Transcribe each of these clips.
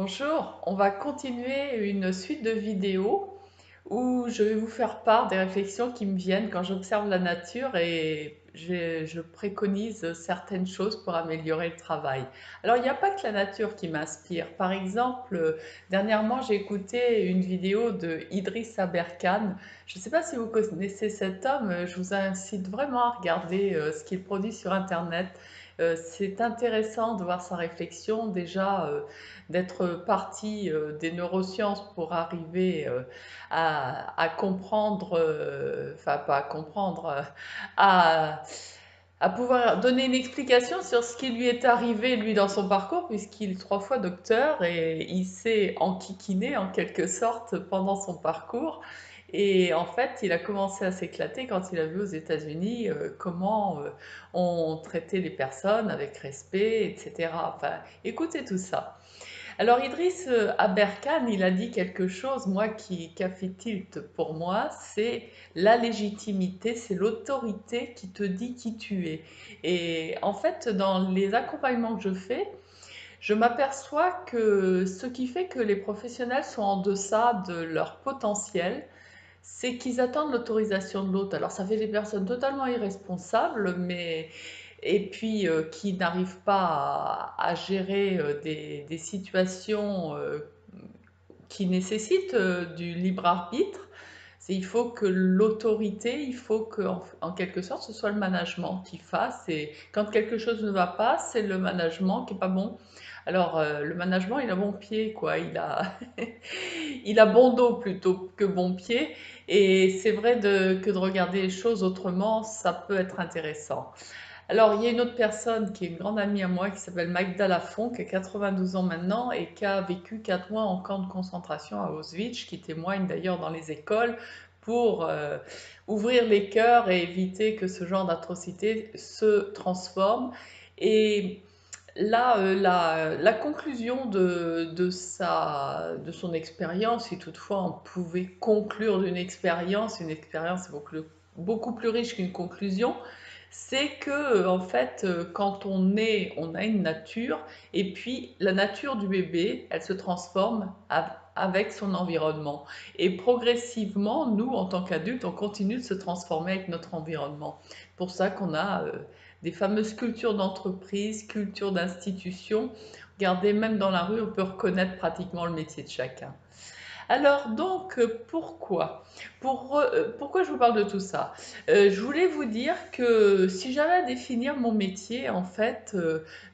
Bonjour, on va continuer une suite de vidéos où je vais vous faire part des réflexions qui me viennent quand j'observe la nature et je préconise certaines choses pour améliorer le travail. Alors, il n'y a pas que la nature qui m'inspire. Par exemple, dernièrement, j'ai écouté une vidéo de Idriss Aberkane. Je ne sais pas si vous connaissez cet homme, je vous incite vraiment à regarder ce qu'il produit sur Internet. C'est intéressant de voir sa réflexion, déjà d'être parti des neurosciences pour arriver à comprendre, enfin pas à comprendre, à, à pouvoir donner une explication sur ce qui lui est arrivé, lui, dans son parcours, puisqu'il est 3 fois docteur et il s'est enquiquiné, en quelque sorte, pendant son parcours. Et en fait, il a commencé à s'éclater quand il a vu aux États-Unis comment on traitait les personnes avec respect, etc. Enfin, écoutez tout ça. Alors Idriss Aberkane, il a dit quelque chose, moi, qui a fait tilt pour moi, c'est la légitimité, c'est l'autorité qui te dit qui tu es. Et en fait, dans les accompagnements que je fais, je m'aperçois que ce qui fait que les professionnels sont en deçà de leur potentiel, c'est qu'ils attendent l'autorisation de l'autre. Alors ça fait des personnes totalement irresponsables, mais et puis qui n'arrivent pas à gérer des situations qui nécessitent du libre arbitre. Il faut que l'autorité, il faut que, en quelque sorte, ce soit le management qui fasse. Et quand quelque chose ne va pas, c'est le management qui est pas bon. Alors, le management, il a bon pied, quoi. Il a bon dos plutôt que bon pied. Et c'est vrai que de regarder les choses autrement, ça peut être intéressant. Alors, il y a une autre personne qui est une grande amie à moi qui s'appelle Magda Lafont, qui a 92 ans maintenant et qui a vécu 4 mois en camp de concentration à Auschwitz, qui témoigne d'ailleurs dans les écoles pour ouvrir les cœurs et éviter que ce genre d'atrocité se transforme. Et là, la conclusion de son expérience, si toutefois on pouvait conclure d'une expérience, une expérience est beaucoup plus riche qu'une conclusion, c'est que en fait, quand on est, on a une nature, et puis la nature du bébé, elle se transforme avec son environnement. Et progressivement, nous, en tant qu'adultes, on continue de se transformer avec notre environnement. Pour ça qu'on a des fameuses cultures d'entreprise, cultures d'institution. Regardez, même dans la rue, on peut reconnaître pratiquement le métier de chacun. Alors donc, pourquoi je vous parle de tout ça? Je voulais vous dire que si j'avais à définir mon métier, en fait,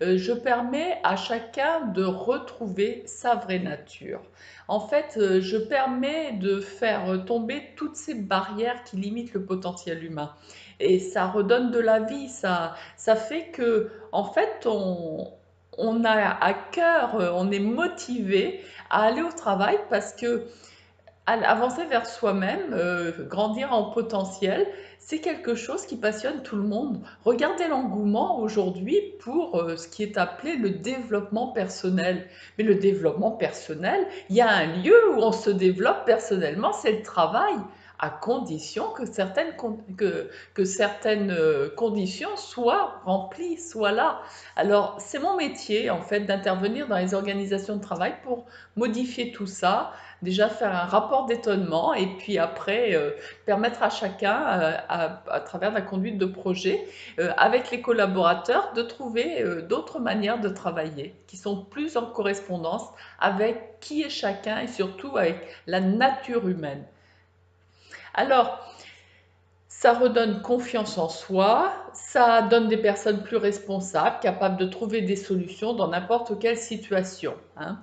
je permets à chacun de retrouver sa vraie nature. En fait, je permets de faire tomber toutes ces barrières qui limitent le potentiel humain. Et ça redonne de la vie, ça fait que, en fait, on a à cœur, on est motivé à aller au travail parce que avancer vers soi-même, grandir en potentiel, c'est quelque chose qui passionne tout le monde. Regardez l'engouement aujourd'hui pour ce qui est appelé le développement personnel. Mais le développement personnel, il y a un lieu où on se développe personnellement, c'est le travail, à condition que certaines conditions soient remplies, soient là. Alors, c'est mon métier, en fait, d'intervenir dans les organisations de travail pour modifier tout ça, déjà faire un rapport d'étonnement et puis après permettre à chacun, à travers la conduite de projet, avec les collaborateurs, de trouver d'autres manières de travailler qui sont plus en correspondance avec qui est chacun et surtout avec la nature humaine. Alors, ça redonne confiance en soi, ça donne des personnes plus responsables, capables de trouver des solutions dans n'importe quelle situation, hein.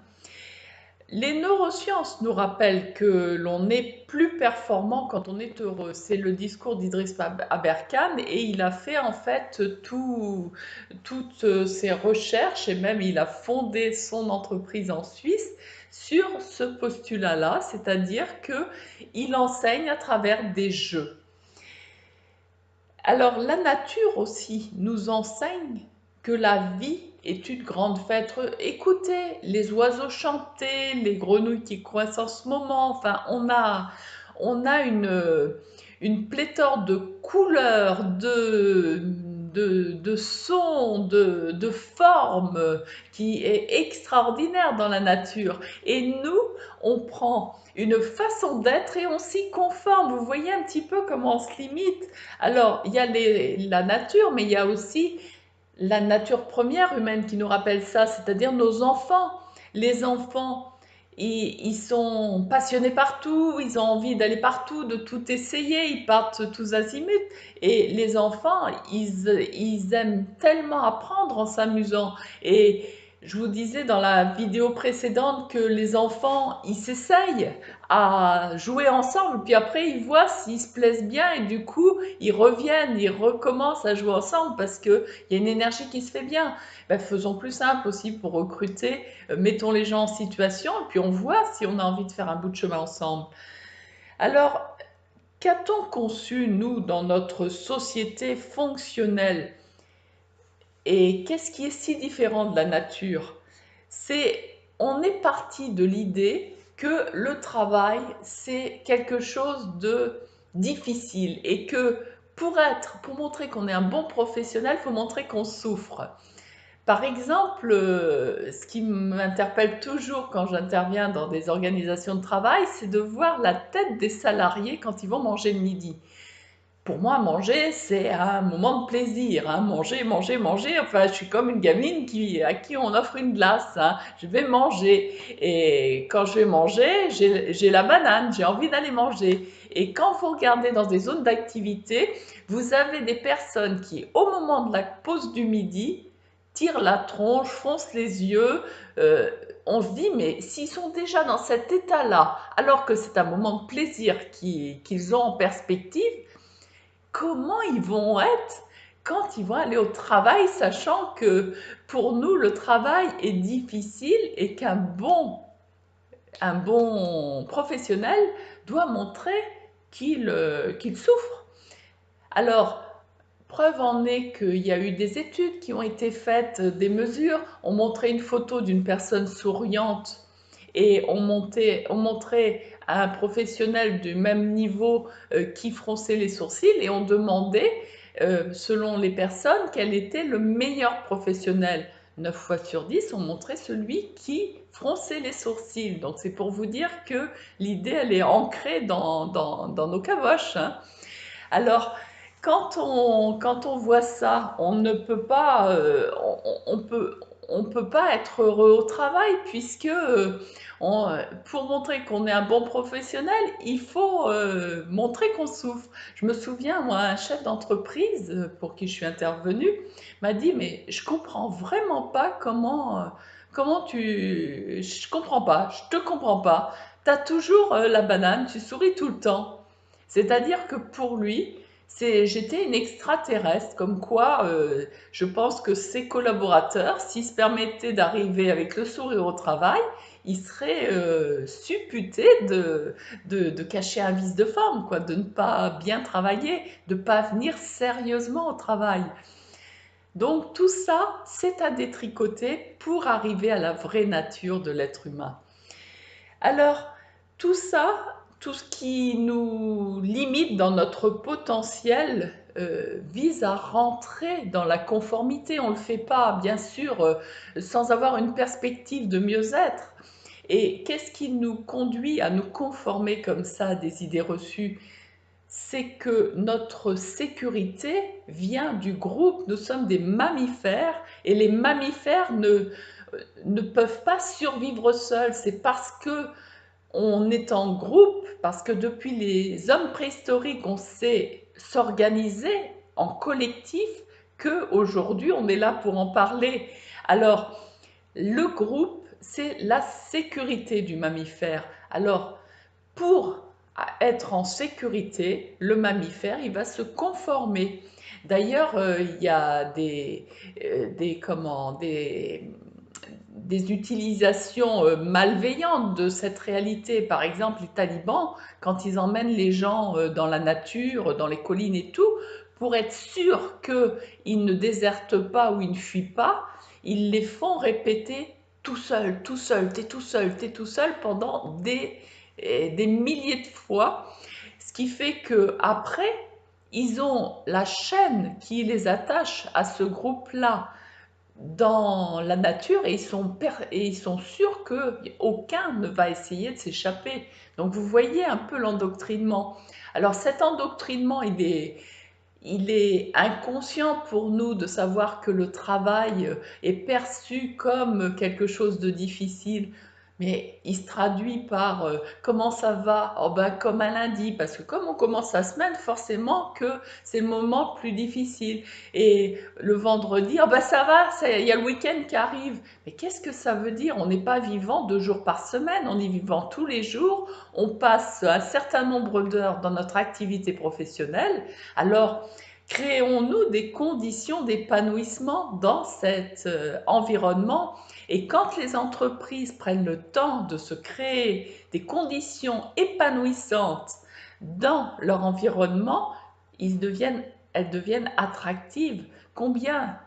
Les neurosciences nous rappellent que l'on est plus performant quand on est heureux. C'est le discours d'Idriss Aberkane et il a fait en fait toutes ses recherches et même il a fondé son entreprise en Suisse sur ce postulat-là, c'est-à-dire qu'il enseigne à travers des jeux. Alors la nature aussi nous enseigne que la vie est une grande fête. Écoutez les oiseaux chanter, les grenouilles qui coincent en ce moment. Enfin, on a une pléthore de couleurs, de sons, de formes qui est extraordinaire dans la nature. Et nous, on prend une façon d'être et on s'y conforme. Vous voyez un petit peu comment on se limite. Alors, il y a la nature, mais il y a aussi la nature première humaine qui nous rappelle ça, c'est-à-dire nos enfants. Les enfants, ils sont passionnés partout, ils ont envie d'aller partout, de tout essayer, ils partent tous azimuts. Et les enfants, ils aiment tellement apprendre en s'amusant. Et je vous disais dans la vidéo précédente que les enfants, ils s'essayent à jouer ensemble, puis après ils voient s'ils se plaisent bien et du coup ils reviennent, ils recommencent à jouer ensemble parce qu'il y a une énergie qui se fait bien. Ben, faisons plus simple aussi pour recruter, mettons les gens en situation et puis on voit si on a envie de faire un bout de chemin ensemble. Alors, qu'a-t-on conçu, nous, dans notre société fonctionnelle? Et qu'est-ce qui est si différent de la nature? On est parti de l'idée que le travail, c'est quelque chose de difficile et que pour montrer qu'on est un bon professionnel, il faut montrer qu'on souffre. Par exemple, ce qui m'interpelle toujours quand j'interviens dans des organisations de travail, c'est de voir la tête des salariés quand ils vont manger le midi. Pour moi, manger, c'est un moment de plaisir, hein. Manger, manger, manger. Enfin, je suis comme une gamine à qui on offre une glace, hein. Je vais manger. Et quand je vais manger, j'ai la banane, j'ai envie d'aller manger. Et quand vous regardez dans des zones d'activité, vous avez des personnes qui, au moment de la pause du midi, tirent la tronche, foncent les yeux. Euh, on se dit, mais s'ils sont déjà dans cet état-là, alors que c'est un moment de plaisir qu'ils ont en perspective, comment ils vont être quand ils vont aller au travail, sachant que pour nous, le travail est difficile et un bon professionnel doit montrer qu'il souffre. Alors, preuve en est qu'il y a eu des études qui ont été faites, des mesures. On montrait une photo d'une personne souriante et on montrait à un professionnel du même niveau qui fronçait les sourcils et on demandait, selon les personnes, quel était le meilleur professionnel. 9 fois sur 10, on montrait celui qui fronçait les sourcils. Donc c'est pour vous dire que l'idée, elle est ancrée dans nos caboches, hein. Alors, quand on voit ça, on ne peut pas, on peut pas être heureux au travail puisque pour montrer qu'on est un bon professionnel, il faut montrer qu'on souffre. Je me souviens, moi, un chef d'entreprise pour qui je suis intervenue m'a dit, mais je comprends vraiment pas je comprends pas, je te comprends pas. Tu as toujours la banane, tu souris tout le temps. C'est-à-dire que pour lui, j'étais une extraterrestre, comme quoi je pense que ses collaborateurs, s'ils se permettaient d'arriver avec le sourire au travail, ils seraient supputés de cacher un vice de forme, quoi, de ne pas bien travailler, de ne pas venir sérieusement au travail. Donc tout ça, c'est à détricoter pour arriver à la vraie nature de l'être humain. Alors, tout ça, tout ce qui nous limite dans notre potentiel vise à rentrer dans la conformité. On ne le fait pas, bien sûr, sans avoir une perspective de mieux-être. Et qu'est-ce qui nous conduit à nous conformer comme ça à des idées reçues? C'est que notre sécurité vient du groupe. Nous sommes des mammifères et les mammifères ne peuvent pas survivre seuls. C'est parce que on est en groupe, parce que depuis les hommes préhistoriques, on sait s'organiser en collectif, qu'aujourd'hui on est là pour en parler. Alors, le groupe, c'est la sécurité du mammifère. Alors, pour être en sécurité, le mammifère, il va se conformer. D'ailleurs, il y a des utilisations malveillantes de cette réalité. Par exemple, les talibans, quand ils emmènent les gens dans la nature, dans les collines et tout, pour être sûr qu'ils ne désertent pas ou ils ne fuient pas, ils les font répéter tout seul, tout seul, t'es tout seul, t'es tout seul pendant des milliers de fois, ce qui fait que après ils ont la chaîne qui les attache à ce groupe-là dans la nature et ils sont sûrs qu'aucun ne va essayer de s'échapper. Donc vous voyez un peu l'endoctrinement. Alors cet endoctrinement, il est inconscient pour nous de savoir que le travail est perçu comme quelque chose de difficile, mais il se traduit par comment ça va? Oh ben, comme un lundi, parce que comme on commence la semaine, forcément que c'est le moment le plus difficile. Et le vendredi, oh ben ça va, il y a le week-end qui arrive. Mais qu'est-ce que ça veut dire? On n'est pas vivant 2 jours par semaine, on est vivant tous les jours, on passe un certain nombre d'heures dans notre activité professionnelle. Alors, créons-nous des conditions d'épanouissement dans cet environnement. Et quand les entreprises prennent le temps de se créer des conditions épanouissantes dans leur environnement, elles deviennent attractives. Combien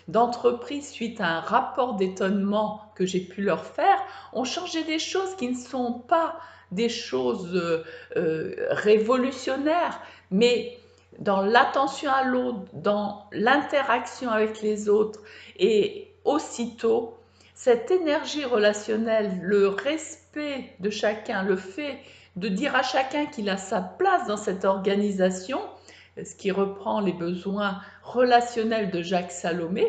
d'entreprises, suite à un rapport d'étonnement que j'ai pu leur faire, ont changé des choses qui ne sont pas des choses révolutionnaires, mais dans l'attention à l'autre, dans l'interaction avec les autres, et aussitôt, cette énergie relationnelle, le respect de chacun, le fait de dire à chacun qu'il a sa place dans cette organisation, ce qui reprend les besoins relationnels de Jacques Salomé,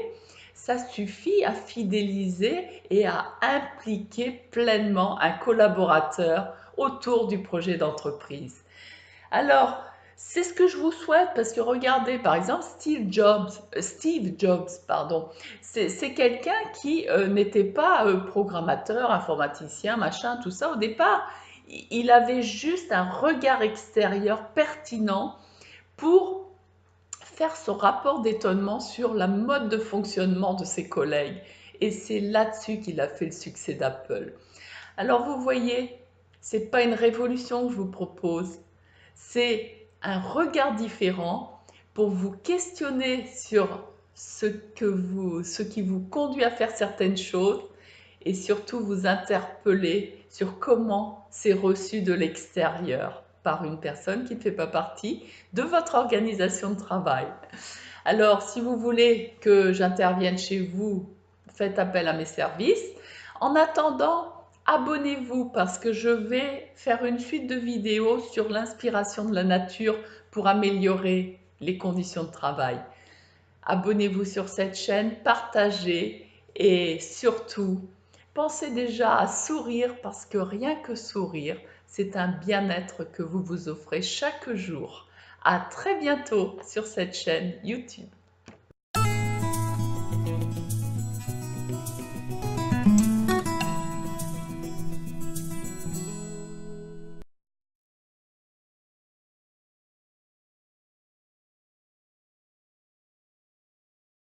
ça suffit à fidéliser et à impliquer pleinement un collaborateur autour du projet d'entreprise. Alors, c'est ce que je vous souhaite parce que regardez, par exemple, Steve Jobs, pardon, c'est quelqu'un qui n'était pas programmateur, informaticien, machin, tout ça. Au départ, il avait juste un regard extérieur pertinent pour faire son rapport d'étonnement sur la mode de fonctionnement de ses collègues. Et c'est là-dessus qu'il a fait le succès d'Apple. Alors vous voyez, c'est pas une révolution que je vous propose, c'est un regard différent pour vous questionner sur ce qui vous conduit à faire certaines choses et surtout vous interpeller sur comment c'est reçu de l'extérieur par une personne qui ne fait pas partie de votre organisation de travail. Alors, si vous voulez que j'intervienne chez vous, faites appel à mes services. En attendant, abonnez-vous parce que je vais faire une suite de vidéos sur l'inspiration de la nature pour améliorer les conditions de travail. Abonnez-vous sur cette chaîne, partagez et surtout, pensez déjà à sourire parce que rien que sourire, c'est un bien-être que vous vous offrez chaque jour. À très bientôt sur cette chaîne YouTube.